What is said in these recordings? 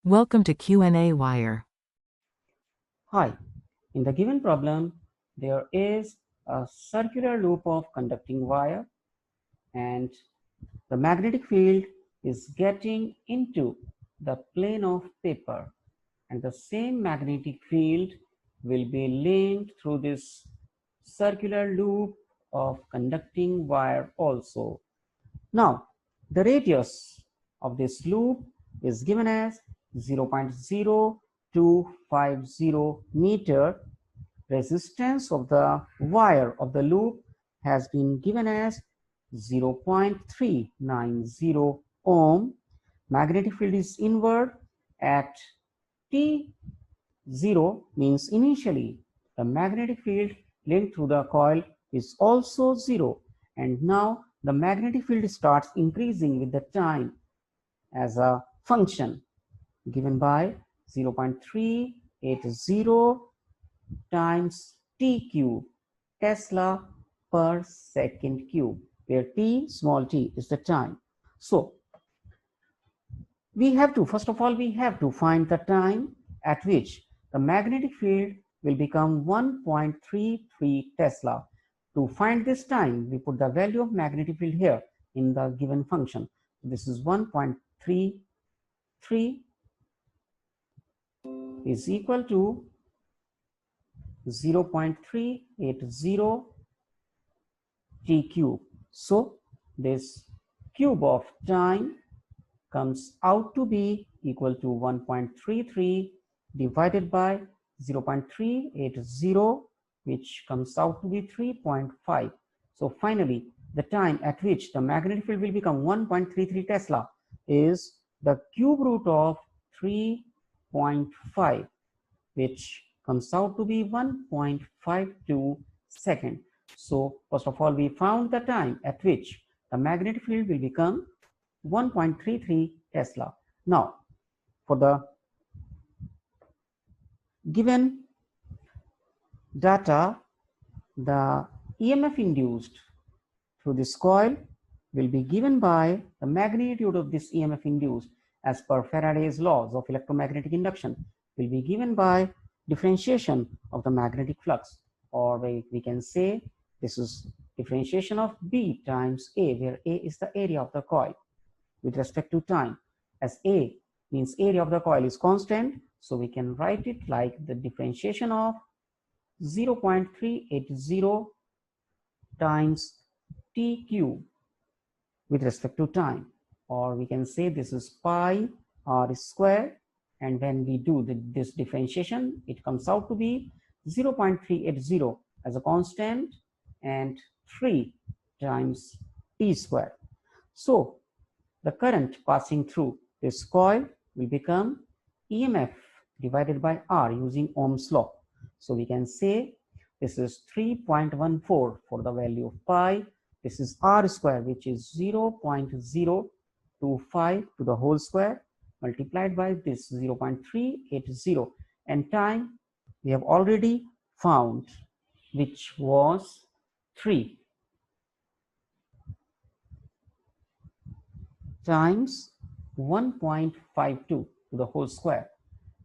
Welcome to qnawire. Hi, in the given problem, there is a circular loop of conducting wire and the magnetic field is getting into the plane of paper, and the same magnetic field will be linked through this circular loop of conducting wire also. Now, the radius of this loop is given as 0.0250 meter. Resistance of the wire of the loop has been given as 0.390 ohm. Magnetic field is inward at T0, means initially the magnetic field linked through the coil is also 0, and now the magnetic field starts increasing with the time as a function given by 0.380 times t cube, Tesla per second cube, where t, small t, is the time. So we have to, first of all, we have to find the time at which the magnetic field will become 1.33 Tesla. To find this time, we put the value of magnetic field here in the given function. This is 1.33 is equal to 0.380 t cube. So this cube of time comes out to be equal to 1.33 divided by 0.380, which comes out to be 3.5. So finally, the time at which the magnetic field will become 1.33 Tesla is the cube root of 3.5, which comes out to be 1.52 second. So first of all, we found the time at which the magnetic field will become 1.33 Tesla. Now, for the given data, the EMF induced through this coil will be given by the magnitude of this EMF induced as per Faraday's laws of electromagnetic induction will be given by differentiation of the magnetic flux, or we can say this is differentiation of B times A, where A is the area of the coil with respect to time, as A means area of the coil is constant, so we can write it like the differentiation of 0.380 times T cube with respect to time, or we can say this is pi r square, and when we do this differentiation, it comes out to be 0.380 as a constant and 3 times T square. So the current passing through this coil will become EMF divided by R using Ohm's law. So we can say this is 3.14 for the value of pi. This is R square, which is 0.025 to the whole square multiplied by this 0.380, and time we have already found, which was 3 times 1.52 to the whole square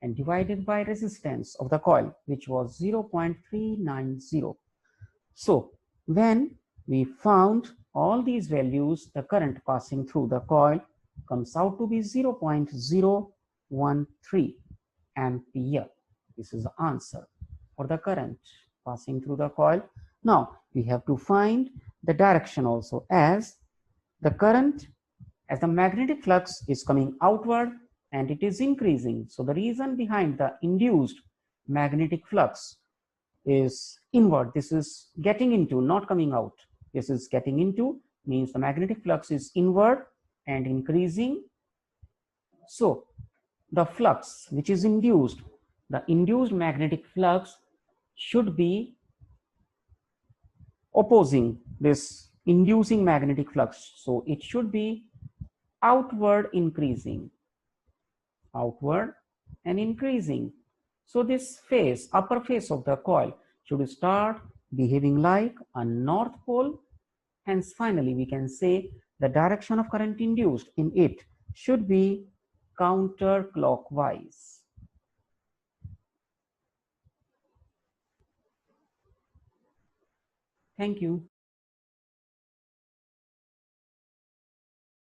and divided by resistance of the coil, which was 0.390. So when we found all these values, the current passing through the coil comes out to be 0.013 ampere. This is the answer for the current passing through the coil. Now we have to find the direction also, as the current, as the magnetic flux is coming outward and it is increasing. So the reason behind the induced magnetic flux is inward. This is getting into, not coming out. This is getting into, means the magnetic flux is inward and increasing. So the flux which is induced, the induced magnetic flux should be opposing this inducing magnetic flux. So it should be outward increasing, outward and increasing. So this face, upper face of the coil should start behaving like a north pole. Hence finally we can say the direction of current induced in it should be counterclockwise. Thank you.